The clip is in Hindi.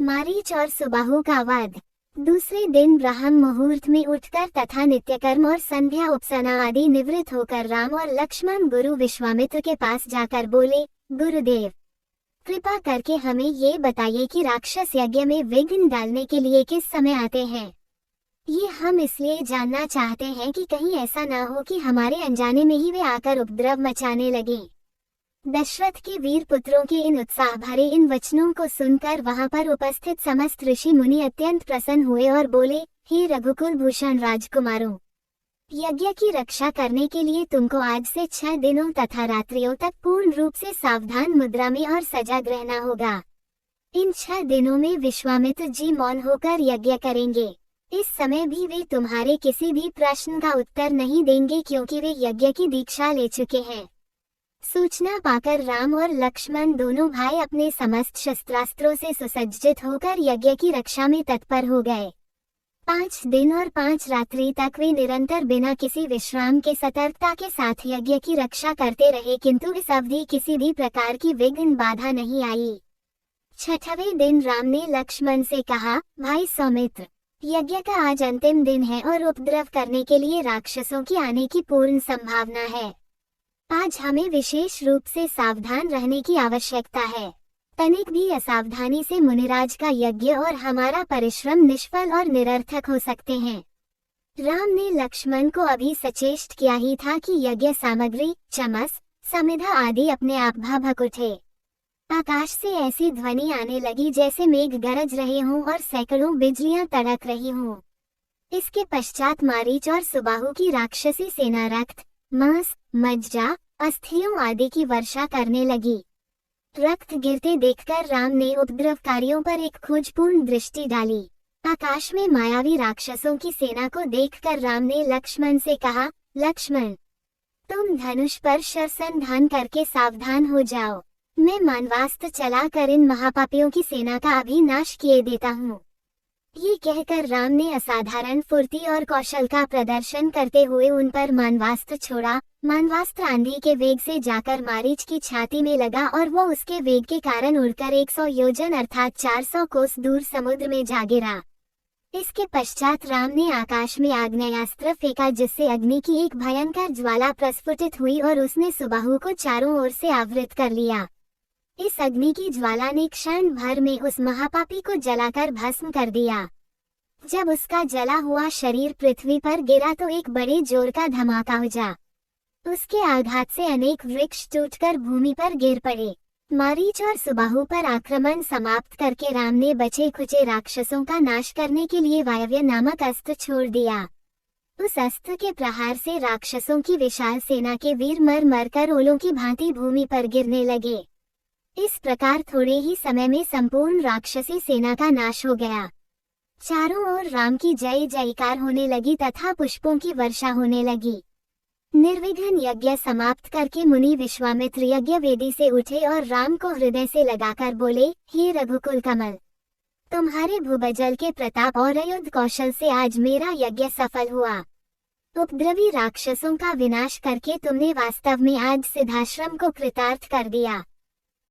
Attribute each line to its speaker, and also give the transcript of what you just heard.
Speaker 1: मारीच और सुबाहु का वध। दूसरे दिन ब्रह्म मुहूर्त में उठकर तथा नित्यकर्म और संध्या उपसना आदि निवृत्त होकर राम और लक्ष्मण गुरु विश्वामित्र के पास जाकर बोले, गुरुदेव, कृपा करके हमें ये बताइए कि राक्षस यज्ञ में विघ्न डालने के लिए किस समय आते हैं। ये हम इसलिए जानना चाहते हैं कि कहीं ऐसा ना हो कि हमारे अनजाने में ही वे आकर उपद्रव मचाने लगे। दशरथ के वीर पुत्रों के इन उत्साह भरे इन वचनों को सुनकर वहां पर उपस्थित समस्त ऋषि मुनि अत्यंत प्रसन्न हुए और बोले, हे रघुकुल भूषण राजकुमारों, यज्ञ की रक्षा करने के लिए तुमको आज से 6 दिनों तथा रात्रियों तक पूर्ण रूप से सावधान मुद्रा में और सजग रहना होगा। इन 6 दिनों में विश्वामित्र जी मौन होकर यज्ञ करेंगे। इस समय भी वे तुम्हारे किसी भी प्रश्न का उत्तर नहीं देंगे क्योंकि वे यज्ञ की दीक्षा ले चुके हैं। सूचना पाकर राम और लक्ष्मण दोनों भाई अपने समस्त शस्त्रास्त्रों से सुसज्जित होकर यज्ञ की रक्षा में तत्पर हो गए। 5 दिन और 5 रात्रि तक वे निरंतर बिना किसी विश्राम के सतर्कता के साथ यज्ञ की रक्षा करते रहे, किंतु इस अवधि किसी भी प्रकार की विघ्न बाधा नहीं आई। 6वें दिन राम ने लक्ष्मण से कहा, भाई सौमित्र, यज्ञ का आज अंतिम दिन है और उपद्रव करने के लिए राक्षसों की आने की पूर्ण संभावना है। आज हमें विशेष रूप से सावधान रहने की आवश्यकता है। तनिक भी असावधानी से मुनिराज का यज्ञ और हमारा परिश्रम निष्फल और निरर्थक हो सकते हैं। राम ने लक्ष्मण को अभी सचेष्ट किया ही था कि यज्ञ सामग्री, चमस, समिधा आदि अपने आप भभक उठे। आकाश से ऐसी ध्वनि आने लगी जैसे मेघ गरज रहे हों और सैकड़ों बिजलियां तड़क रही हों। इसके पश्चात मारीच और सुबाहु की राक्षसी सेना रक्त, मांस, मज्जा, अस्थियों आदि की वर्षा करने लगी। रक्त गिरते देखकर राम ने उपद्रवकारियों पर एक खोजपूर्ण दृष्टि डाली। आकाश में मायावी राक्षसों की सेना को देखकर राम ने लक्ष्मण से कहा, लक्ष्मण, तुम धनुष पर शरसंधान करके सावधान हो जाओ। मैं मानवास्त्र चलाकर इन महापापियों की सेना का अभी नाश किए देता हूँ। ये कहकर राम ने असाधारण फुर्ती और कौशल का प्रदर्शन करते हुए उन पर मानवास्त्र छोड़ा। मानवास्त्र आंधी के वेग से जाकर मारीच की छाती में लगा और वो उसके वेग के कारण उड़कर 100 योजन अर्थात 400 कोस दूर समुद्र में जा गिरा। इसके पश्चात राम ने आकाश में आग्नेयास्त्र फेंका जिससे अग्नि की एक भयंकर ज्वाला प्रस्फुटित हुई और उसने सुबाहु को चारों ओर से आवृत कर लिया। इस अग्नि की ज्वाला ने क्षण भर में उस महापापी को जलाकर भस्म कर दिया। जब उसका जला हुआ शरीर पृथ्वी पर गिरा तो एक बड़े जोर का धमाका हुआ। उसके आघात से अनेक वृक्ष टूटकर भूमि पर गिर पड़े। मारीच और सुबाहु पर आक्रमण समाप्त करके राम ने बचे खुचे राक्षसों का नाश करने के लिए वायव्य नामक अस्त्र छोड़ दिया। उस अस्त्र के प्रहार से राक्षसों की विशाल सेना के वीर मर मर कर ओलों की भांति भूमि पर गिरने लगे। इस प्रकार थोड़े ही समय में संपूर्ण राक्षसी सेना का नाश हो गया। चारों ओर राम की जय जयकार होने लगी तथा पुष्पों की वर्षा होने लगी। निर्विघ्न यज्ञ समाप्त करके मुनि विश्वामित्र यज्ञ वेदी से उठे और राम को हृदय से लगाकर बोले, हे रघुकुल कमल, तुम्हारे भूबजल के प्रताप और युद्ध कौशल से आज मेरा यज्ञ सफल हुआ। उपद्रवी राक्षसों का विनाश करके तुमने वास्तव में आज सिद्धाश्रम को कृतार्थ कर दिया।